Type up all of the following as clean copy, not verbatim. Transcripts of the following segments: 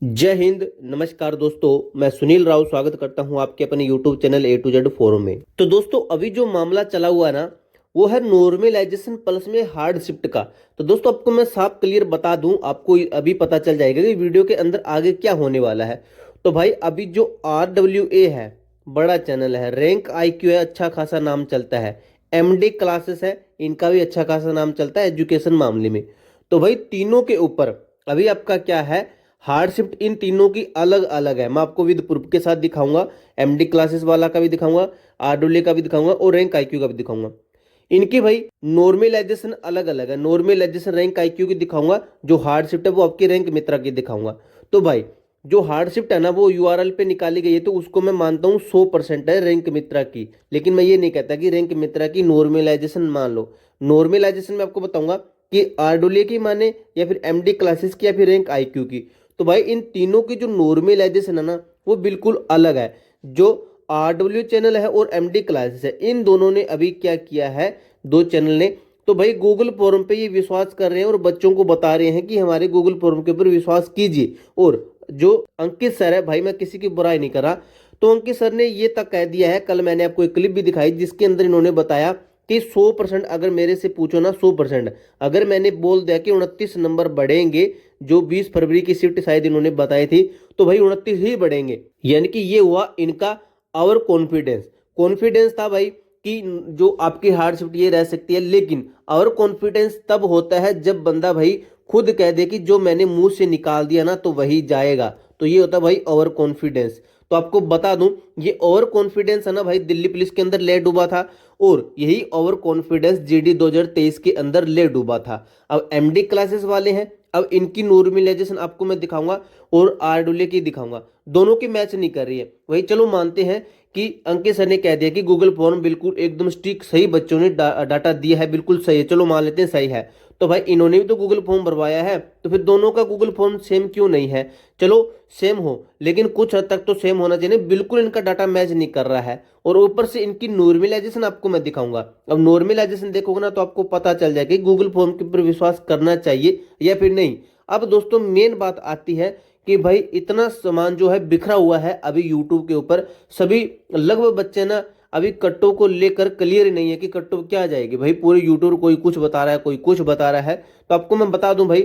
जय हिंद। नमस्कार दोस्तों, मैं सुनील राव स्वागत करता हूं आपके अपने YouTube channel A to Z forum में। तो दोस्तों, अभी जो मामला चला हुआ है ना, वो है नॉर्मलाइजेशन प्लस में हार्ड शिफ्ट का। तो दोस्तों, आपको मैं साफ क्लियर बता दूं, आपको अभी पता चल जाएगा कि वीडियो के अंदर आगे क्या होने वाला है। तो भाई, अभी जो RWA है, बड़ा चैनल है, रैंक IQ है, अच्छा खासा नाम चलता है, MD क्लासेस है, इनका भी अच्छा खासा नाम चलता है एजुकेशन मामले में। तो भाई, तीनों के ऊपर अभी आपका क्या है, हार्ड शिफ्ट इन तीनों की अलग अलग है। मैं आपको विद प्रूफ के साथ दिखाऊंगा, MD क्लासेस वाला का भी दिखाऊंगा, RWA का भी दिखाऊंगा और रैंक IQ का भी दिखाऊंगा। इनकी भाई नॉर्मलाइजेशन अलग अलग है। नॉर्मलाइजेशन रैंक IQ की दिखाऊंगा, जो हार्ड शिफ्ट है वो आपकी रैंक मित्रा की दिखाऊंगा। तो भाई, जो हार्ड शिफ्ट है ना, वो URL पे निकाली गई है, तो उसको मैं मानता हूँ 100% है रैंक मित्रा की। लेकिन मैं ये नहीं कहता कि रैंक मित्रा की नॉर्मलाइजेशन मान लो। नॉर्मलाइजेशन में आपको बताऊंगा कि RWA की माने, या फिर MD क्लासेस की, या फिर रैंक IQ की। तो भाई, इन तीनों की जो नॉर्मलाइजेशन है ना, वो बिल्कुल अलग है। जो RW चैनल है और MD क्लासेस है, इन दोनों ने अभी क्या किया है, दो चैनल ने, तो भाई गूगल फोरम पे ये विश्वास कर रहे हैं और बच्चों को बता रहे हैं कि हमारे गूगल फोरम के ऊपर विश्वास कीजिए। और जो अंकित सर है, भाई मैं किसी की बुराई नहीं कर रहा, तो अंकित सर ने ये तक कह दिया है, कल मैंने आपको एक क्लिप भी दिखाई जिसके अंदर इन्होंने बताया कि 100%, अगर मेरे से पूछो ना, 100% अगर मैंने बोल दिया कि 29 नंबर बढ़ेंगे, जो 20 फरवरी की शिफ्ट शायद इन्होंने बताई थी, तो भाई 29 ही बढ़ेंगे। यानी कि ये हुआ इनका और कॉन्फिडेंस। कॉन्फिडेंस था भाई कि जो आपकी हार्ड शिफ्ट ये रह सकती है। लेकिन और कॉन्फिडेंस तब होता है जब बंदा भाई खुद कह दे कि जो मैंने मुंह से निकाल दिया ना, तो वही जाएगा। तो ये होता है भाई ओवर कॉन्फिडेंस। तो आपको बता दूं, ये ओवर कॉन्फिडेंस है ना भाई, दिल्ली पुलिस के अंदर ले डूबा था, और यही ओवर कॉन्फिडेंस GD 2023 के अंदर ले डूबा था। अब MD क्लासेस वाले हैं, अब इनकी नॉर्मलाइजेशन आपको मैं दिखाऊंगा और RWA की दिखाऊंगा। दोनों की मैच नहीं कर रही है। वही चलो मानते हैं कि अंकित सर ने कह दिया कि गूगल फॉर्म बिल्कुल एकदम स्टिक सही, बच्चों ने डाटा दिया है, बिल्कुल सही है, चलो मान लेते हैं सही है। तो भाई, इन्होंने भी तो गूगल फॉर्म भरवाया है, तो फिर दोनों का गूगल फॉर्म सेम क्यों नहीं है? चलो सेम हो, लेकिन कुछ हद तक तो सेम होना चाहिए। बिल्कुल इनका डाटा मैच नहीं कर रहा है, और ऊपर से इनकी नॉर्मलाइजेशन आपको मैं दिखाऊंगा। अब नॉर्मलाइजेशन देखोगे ना, तो आपको पता चल जाएगा कि गूगल फॉर्म के ऊपर विश्वास करना चाहिए या फिर नहीं। अब दोस्तों, मेन बात आती है कि भाई इतना सामान जो है बिखरा हुआ है अभी यूट्यूब के ऊपर। सभी लगभग बच्चे ना अभी कट्टो को लेकर क्लियर ही नहीं है कि कट्टो क्या जाएगी। भाई पूरे यूट्यूब कोई कुछ बता रहा है, कोई कुछ बता रहा है। तो आपको मैं बता दूं भाई,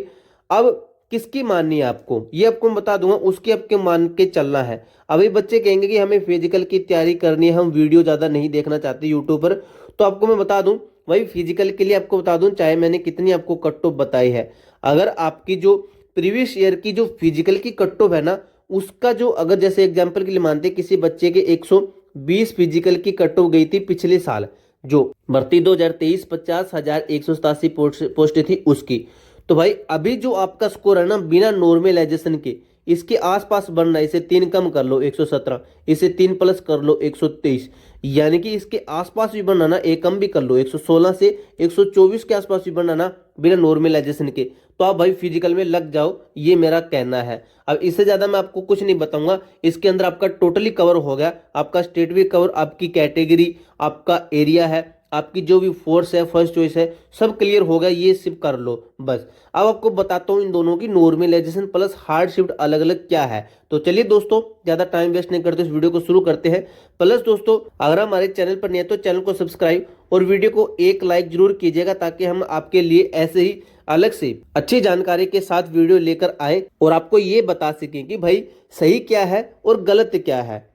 अब किसकी माननी है आपको, ये आपको बता दूंगा, उसके आपके मान के चलना है। अभी बच्चे कहेंगे कि हमें फिजिकल की तैयारी करनी है, हम वीडियो ज्यादा नहीं देखना चाहते यूट्यूब पर। तो आपको मैं बता दूं भाई, फिजिकल के लिए आपको बता दूं, चाहे मैंने कितनी आपको कट ऑफ बताई है, अगर आपकी जो प्रीवियस ईयर की जो फिजिकल की कट ऑफ है ना, उसका जो, अगर जैसे एग्जांपल के लिए मानते किसी बच्चे के 120 फिजिकल की कट ऑफ गई थी पिछले साल, जो भर्ती 2023 50,187 पोस्ट थी उसकी। तो भाई, अभी जो आपका स्कोर है ना, बिना नॉर्मलाइजेशन के, इसके आसपास बनना, इसे 3 कम कर लो 117, इसे 3 प्लस कर लो 123, यानी कि इसके आसपास भी बनना ना, एक कम भी कर लो 116 से 124 के आसपास भी बनना ना, बिना नॉर्मलाइजेशन के, तो आप भाई फिजिकल में लग जाओ, ये मेरा कहना है। अब इससे ज्यादा मैं आपको कुछ नहीं बताऊंगा। इसके अंदर आपका टोटली कवर हो गया, आपका स्टेट भी कवर, आपकी कैटेगरी, आपका एरिया है, आपकी जो भी फोर्स है, फर्स्ट चॉइस है, सब क्लियर हो गया, ये सिर्फ कर लो बस। अब आपको बताता हूँ इन दोनों की नॉर्मलाइजेशन प्लस हार्ड शिफ्ट अलग अलग क्या है। तो चलिए दोस्तों, ज्यादा टाइम वेस्ट नहीं करते, इस वीडियो को शुरू करते हैं। प्लस दोस्तों, अगर हमारे चैनल पर नहीं है तो चैनल को सब्सक्राइब और वीडियो को एक लाइक जरूर कीजिएगा, ताकि हम आपके लिए ऐसे ही अलग से अच्छी जानकारी के साथ वीडियो लेकर आए और आपको ये बता सकें कि भाई सही क्या है और गलत क्या है।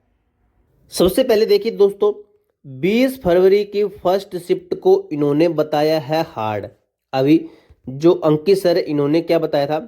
सबसे पहले देखिए दोस्तों, 20 फरवरी की फर्स्ट शिफ्ट को इन्होंने बताया है हार्ड। अभी जो अंकित सर इन्होंने क्या बताया था,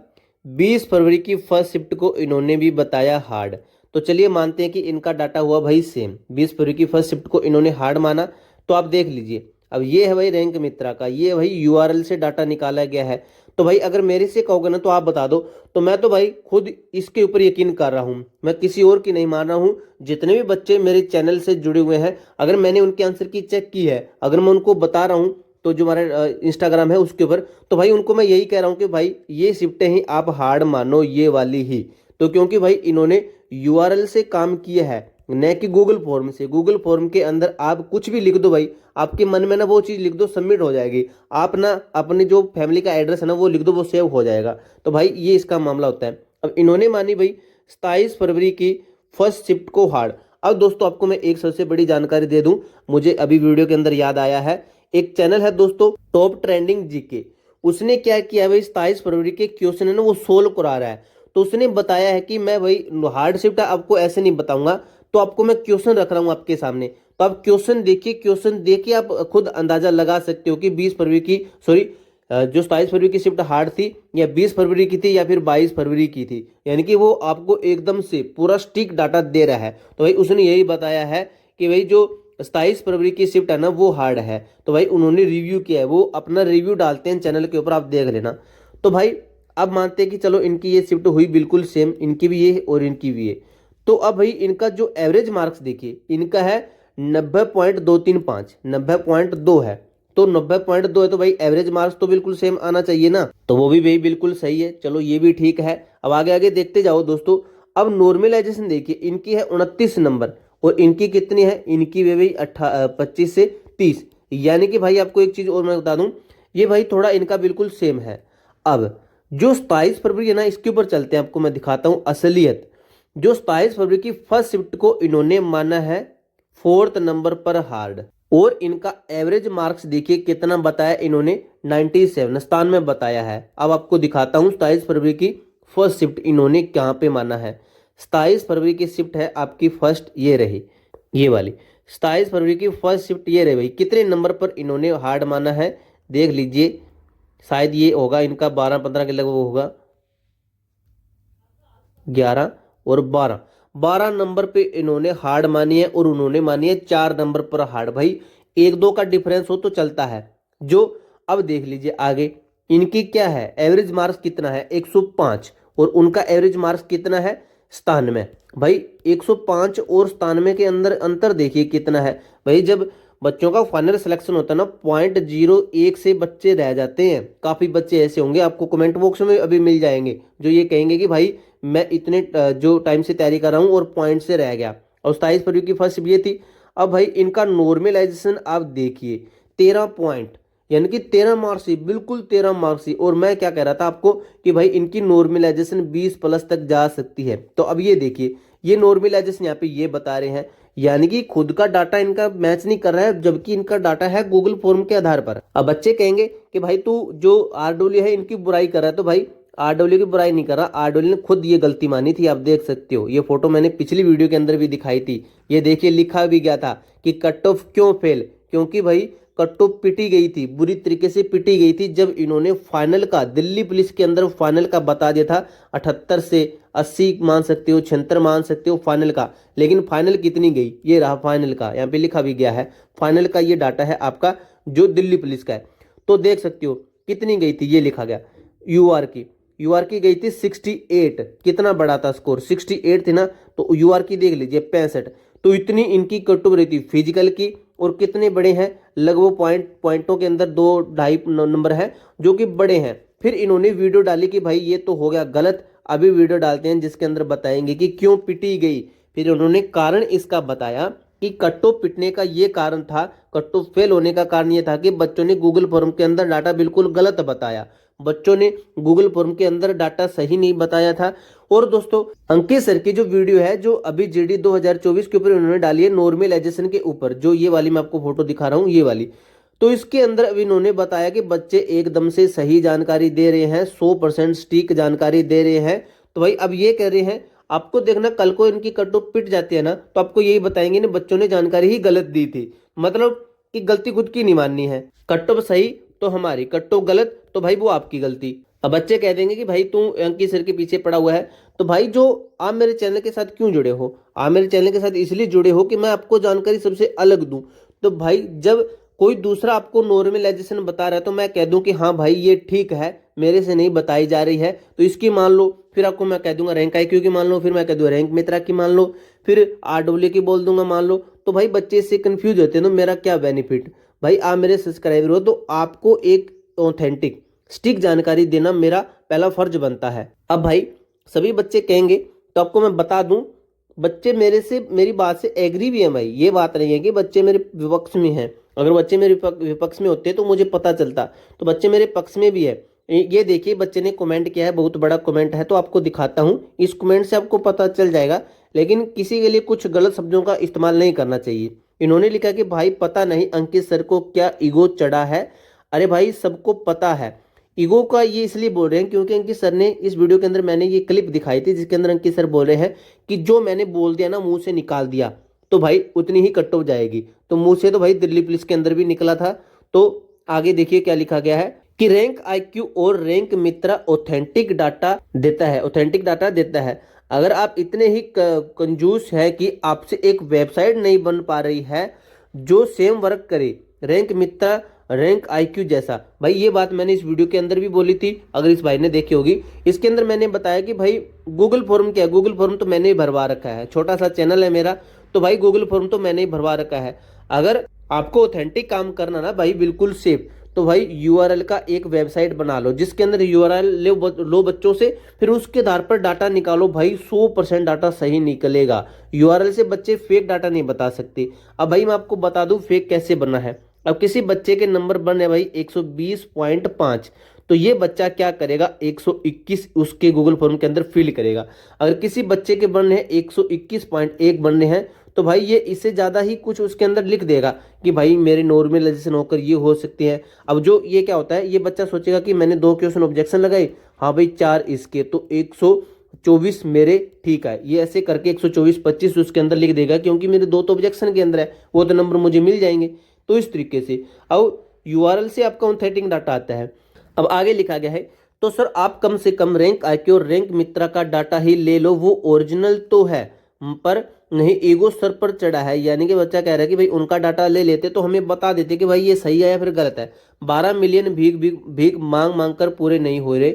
20 फरवरी की फर्स्ट शिफ्ट को इन्होंने भी बताया हार्ड। तो चलिए मानते हैं कि इनका डाटा हुआ भाई सेम, 20 फरवरी की फर्स्ट शिफ्ट को इन्होंने हार्ड माना। तो आप देख लीजिए, अब ये है भाई रैंक मित्रा का, ये भाई URL से डाटा निकाला गया है। तो भाई अगर मेरे से कहोगे ना, तो आप बता दो, तो मैं तो भाई खुद इसके ऊपर यकीन कर रहा हूँ, मैं किसी और की नहीं मान रहा हूँ। जितने भी बच्चे मेरे चैनल से जुड़े हुए हैं, अगर मैंने उनके आंसर की चेक की है, अगर मैं उनको बता रहा हूँ, तो जो हमारा इंस्टाग्राम है उसके ऊपर, तो भाई उनको मैं यही कह रहा हूँ कि भाई ये शिफ्टें ही आप हार्ड मानो, ये वाली ही। तो क्योंकि भाई इन्होंने URL से काम किया है, न कि गूगल फॉर्म से। गूगल फॉर्म के अंदर आप कुछ भी लिख दो भाई, आपके मन में ना वो चीज़ लिख दो, सबमिट हो जाएगी। आप ना अपने जो फैमिली का एड्रेस है ना वो लिख दो, वो सेव हो जाएगा। तो भाई ये इसका मामला होता है। अब इन्होंने मानी भाई 27 फरवरी की फर्स्ट शिफ्ट को हार्ड। अब दोस्तों आपको मैं एक सबसे बड़ी जानकारी दे दूं, मुझे अभी वीडियो के अंदर याद आया है। एक चैनल है दोस्तों टॉप ट्रेंडिंग जीके, उसने क्या किया भाई 27 फरवरी के क्वेश्चन है ना वो सोल्व करा रहा है। तो उसने बताया है कि मैं भाई हार्ड शिफ्ट आपको ऐसे नहीं बताऊंगा, तो आपको मैं क्वेश्चन रख रहा हूं आपके सामने, तो आप क्वेश्चन देखिए, क्वेश्चन देखिए आप खुद अंदाजा लगा सकते हो कि 20 फरवरी की सॉरी जो 27 फरवरी की शिफ्ट हार्ड थी या 20 फरवरी की थी या फिर 22 फरवरी की थी। यानी कि वो आपको एकदम से पूरा स्टिक डाटा दे रहा है। तो भाई उसने यही बताया है कि भाई जो 27 फरवरी की शिफ्ट है ना वो हार्ड है। तो भाई उन्होंने रिव्यू किया है, वो अपना रिव्यू डालते हैं चैनल के ऊपर, आप देख लेना। तो भाई अब मानते हैं कि चलो इनकी ये शिफ्ट हुई बिल्कुल सेम, इनकी भी ये और इनकी भी ये। तो अब भाई इनका जो एवरेज मार्क्स देखिए, इनका है 90.235, 90.2 है। तो 90.2 है तो भाई एवरेज मार्क्स तो बिल्कुल सेम आना चाहिए ना, तो वो भी भाई बिल्कुल सही है। चलो ये भी ठीक है। अब आगे आगे देखते जाओ दोस्तों। अब नॉर्मलाइजेशन देखिए, इनकी है 29 नंबर और इनकी कितनी है, इनकी भी भाई 25 से 30। यानी कि भाई आपको एक चीज और मैं बता दूं, ये भाई थोड़ा इनका बिल्कुल सेम है। अब जो 27 फरवरी है ना, इसके ऊपर चलते हैं, आपको मैं दिखाता हूं असलियत। जो 27 फरवरी की फर्स्ट शिफ्ट को इन्होंने माना है 4th नंबर पर हार्ड, और इनका एवरेज मार्क्स देखिए कितना बताया इन्होंने, 97, 97 बताया है। अब आपको दिखाता हूं 27 फरवरी की फर्स्ट शिफ्ट इन्होंने कहाँ पे माना है। 27 फरवरी की शिफ्ट है आपकी फर्स्ट, ये रही ये वाली 27 फरवरी की फर्स्ट शिफ्ट ये रही भाई, कितने नंबर पर इन्होंने हार्ड माना है देख लीजिए। शायद ये होगा इनका 12-15 के लगभग होगा, 11 और 12, 12 नंबर पे इन्होंने हार्ड मानी है, और उन्होंने मानी है 4 नंबर पर हार्ड। भाई एक दो का डिफरेंस हो तो चलता है जो। अब देख लीजिए आगे, इनकी क्या है एवरेज मार्क्स कितना है 105, और उनका एवरेज मार्क्स कितना है 97। भाई 105 और 97 के अंदर अंतर देखिए कितना है। भाई जब बच्चों का फाइनल सिलेक्शन होता है ना, 0.01 से बच्चे रह जाते हैं। काफी बच्चे ऐसे होंगे, आपको कमेंट बॉक्स में अभी मिल जाएंगे, जो ये कहेंगे कि भाई मैं इतने जो टाइम से तैयारी कर रहा हूँ और पॉइंट से रह गया। और 27 फरवरी की फर्स्ट ये थी। अब भाई इनका नॉर्मलाइजेशन आप देखिए 13 पॉइंट, यानी कि 13 मार्क्स ही, बिल्कुल 13 मार्क्स ही। और मैं क्या कह रहा था आपको कि भाई इनकी नॉर्मलाइजेशन 20+ तक जा सकती है। तो अब ये देखिए, ये नॉर्मलाइजेशन यहाँ पे ये बता रहे हैं, यानी कि खुद का डाटा इनका मैच नहीं कर रहा है, जबकि इनका डाटा है गूगल फॉर्म के आधार पर। अब बच्चे कहेंगे कि भाई तू जो आरडब्ल्यू है इनकी बुराई कर रहा है, तो भाई आरडब्ल्यू की बुराई नहीं कर रहा, आरडब्ल्यू ने खुद ये गलती मानी थी। आप देख सकते हो, ये फोटो मैंने पिछली वीडियो के अंदर भी दिखाई थी। ये देखिए लिखा भी गया था कि कट ऑफ क्यों फेल, क्योंकि भाई कट ऑफ पिटी गई थी, बुरी तरीके से पिटी गई थी, जब इन्होंने फाइनल का दिल्ली पुलिस के अंदर फाइनल का बता दिया था 78 से 80 मान सकते हो, 76 मान सकते हो फाइनल का। लेकिन फाइनल कितनी गई, ये रहा फाइनल का, यहाँ पे लिखा भी गया है फाइनल का, ये डाटा है आपका जो दिल्ली पुलिस का है। तो देख सकते हो कितनी गई थी, ये लिखा गया यूआर की गई थी 68। कितना बड़ा था स्कोर, 68 थी ना, तो यूआर की देख लीजिए 65। तो इतनी इनकी कट ऑफ रही थी फिजिकल की। और कितने बड़े हैं, लगभग पॉइंटों के अंदर 2-2.5 नंबर है जो कि बड़े हैं। फिर इन्होंने वीडियो डाली कि भाई ये तो हो गया गलत, अभी वीडियो डालते हैं जिसके अंदर बताएंगे कि क्यों पिटी गई। फिर उन्होंने कारण इसका बताया कि कट ऑफ पिटने का ये कारण था, कट ऑफ फेल होने का कारण ये था कि बच्चों ने गूगल फॉर्म के अंदर डाटा बिल्कुल गलत बताया, बच्चों ने गूगल फॉर्म के अंदर डाटा सही नहीं बताया था। और दोस्तों अंकित सर की जो वीडियो है जो अभी जीडी 2024 के ऊपर उन्होंने डाली है नॉर्मलाइजेशन के ऊपर, जो ये वाली मैं आपको फोटो दिखा रहा हूँ ये वाली, तो इसके अंदर अभी इन्होंने बताया कि बच्चे एकदम से सही जानकारी दे रहे हैं, 100% सटीक जानकारी दे रहे हैं। तो भाई अब ये कह रहे हैं, आपको देखना कल को इनकी कट ऑफ पिट जाती है ना, तो आपको यही बताएंगे ना बच्चों ने जानकारी ही गलत दी थी, मतलब कि गलती खुद की नहीं माननी है। कट ऑफ सही तो हमारी, कट ऑफ गलत तो भाई वो आपकी गलती। अब बच्चे कह देंगे कि भाई तू अंकित सर के पीछे पड़ा हुआ है। तो भाई जो आप मेरे चैनल के साथ क्यों जुड़े हो, आप मेरे चैनल के साथ इसलिए जुड़े हो कि मैं आपको जानकारी सबसे अलग दूं। तो भाई जब कोई दूसरा आपको नॉर्मलाइजेशन बता रहा है तो मैं कह दूं कि हाँ भाई ये ठीक है, मेरे से नहीं बताई जा रही है तो इसकी मान लो। फिर आपको मैं कह दूंगा रैंक IQ की मान लो, फिर मैं कह दूंगा रैंक मित्रा की मान लो, फिर RW की बोल दूंगा मान लो। तो भाई बच्चे इससे कंफ्यूज होते हैं, तो मेरा क्या बेनिफिट। भाई आप मेरे सब्सक्राइबर हो तो आपको एक ऑथेंटिक सटीक जानकारी देना मेरा पहला फर्ज बनता है। अब भाई सभी बच्चे कहेंगे तो आपको मैं बता दूं, बच्चे मेरे से मेरी बात से एग्री भी है भाई, ये बात नहीं है कि बच्चे मेरे विपक्ष में हैं। अगर बच्चे मेरे विपक्ष में होते तो मुझे पता चलता, तो बच्चे मेरे पक्ष में भी है। ये देखिए बच्चे ने कमेंट किया है, बहुत बड़ा कमेंट है, तो आपको दिखाता हूँ। इस कमेंट से आपको पता चल जाएगा, लेकिन किसी के लिए कुछ गलत शब्दों का इस्तेमाल नहीं करना चाहिए। इन्होंने लिखा कि भाई पता नहीं अंकित सर को क्या ईगो चढ़ा है। अरे भाई सबको पता है। ईगो का ये इसलिए बोल रहे हैं क्योंकि अंकित सर ने इस वीडियो के अंदर मैंने ये क्लिप दिखाई थी जिसके अंदर अंकित सर बोल रहे हैं कि जो मैंने बोल दिया ना, मुंह से निकाल दिया, तो भाई उतनी ही कट ऑफ जाएगी। तो मुंह से तो भाई दिल्ली पुलिस के अंदर भी निकला था। तो आगे देखिए क्या लिखा गया है कि रैंक आईक्यू और रैंक मित्रा ऑथेंटिक डाटा देता है, ऑथेंटिक डाटा देता है। अगर आप इतने ही कंजूस है कि आपसे एक वेबसाइट नहीं बन पा रही है जो सेम वर्क करे रैंक मित्रा रैंक आईक्यू जैसा, भाई ये बात मैंने इस वीडियो के अंदर भी बोली थी, अगर इस भाई ने देखी होगी। इसके अंदर मैंने बताया कि भाई गूगल फॉर्म क्या है, गूगल फॉर्म तो मैंने ही भरवा रखा है, छोटा सा चैनल है मेरा, तो भाई गूगल फॉर्म तो मैंने ही भरवा रखा है। अगर आपको ऑथेंटिक काम करना ना भाई बिल्कुल सेफ, तो भाई यूआरएल का एक वेबसाइट बना लो जिसके अंदर यूआरएल लो बच्चों से, फिर उसके आधार पर डाटा निकालो। भाई 100% डाटा सही निकलेगा। यूआरएल से बच्चे फेक डाटा नहीं बता सकते। अब भाई मैं आपको बता दूं फेक कैसे बना है। अब किसी बच्चे के नंबर बन है भाई 120.5, तो ये बच्चा क्या करेगा 121 उसके गूगल फॉर्म के अंदर फिल करेगा। अगर किसी बच्चे के बनने हैं 121.1 बनने हैं, तो भाई ये इससे ज़्यादा ही कुछ उसके अंदर लिख देगा कि भाई मेरे नॉर्मलाइजेशन होकर ये हो सकती है। अब जो ये क्या होता है, ये बच्चा सोचेगा कि मैंने 2 क्वेश्चन ऑब्जेक्शन लगाई, हाँ भाई 4 इसके, तो 124 मेरे ठीक है, ये ऐसे करके 124.25 उसके अंदर लिख देगा क्योंकि मेरे 2 तो ऑब्जेक्शन के अंदर है, वो तो नंबर मुझे मिल जाएंगे। तो इस तरीके से अब यूआरएल से आपका ऑथेंटिक डाटा आता है। अब आगे लिखा गया है, तो सर आप कम से कम रैंक आईक्यू और रैंक मित्रा का डाटा ही ले लो, वो ओरिजिनल तो है पर नहीं ईगो सर पर चढ़ा है। यानी कि बच्चा कह रहा है कि भाई उनका डाटा ले लेते तो हमें बता देते कि भाई ये सही है या फिर गलत है। 12 मिलियन भीख भीख भीख मांग मांग कर पूरे नहीं हो रहे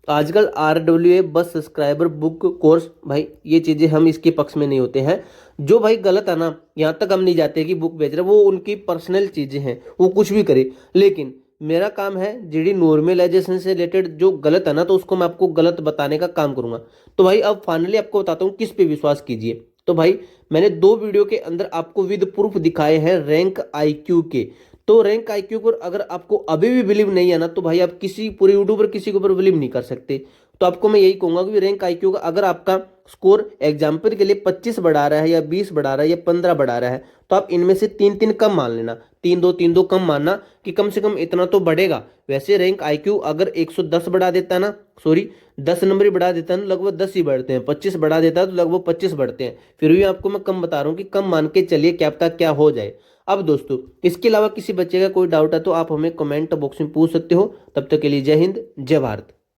आजकल। RWA बस सब्सक्राइबर बुक कोर्स, भाई ये चीज़ें हम इसके पक्ष में नहीं होते हैं। जो भाई गलत है ना, यहाँ तक हम नहीं जाते कि बुक बेच रहे, वो उनकी पर्सनल चीज़ें हैं, वो कुछ भी करे। लेकिन मेरा काम है जीडी नॉर्मलाइजेशन से रिलेटेड जो गलत है ना, तो उसको मैं आपको गलत बताने का काम करूंगा। तो भाई अब फाइनली आपको बताता हूँ किस पे विश्वास कीजिए। तो भाई मैंने 2 वीडियो के अंदर आपको विद प्रूफ दिखाए हैं रैंक आईक्यू के। तो रैंक आईक्यू पर अगर आपको अभी भी बिलीव नहीं है ना, तो भाई आप किसी पूरे यूट्यूबर किसी के ऊपर बिलीव नहीं कर सकते। तो आपको मैं यही कहूंगा कि रैंक आईक्यू का अगर आपका स्कोर एग्जाम्पल के लिए 25 बढ़ा रहा है या 20 बढ़ा रहा है या 15 बढ़ा रहा है, तो आप इनमें से 3-3 कम मान लेना, 3-2 कम मानना कि कम से कम इतना तो बढ़ेगा। वैसे रैंक आईक्यू अगर 110 बढ़ा देता है ना, सॉरी 10 नंबर ही बढ़ा देता है ना, लगभग 10 ही बढ़ते हैं। 25 बढ़ा देता है तो लगभग 25 बढ़ते हैं। फिर भी आपको मैं कम बता रहा हूँ कि कम मान के चलिए, क्या पता क्या हो जाए। अब दोस्तों इसके अलावा किसी बच्चे का कोई डाउट है तो आप हमें कमेंट बॉक्स में पूछ सकते हो। तब तक के लिए जय हिंद जय भारत।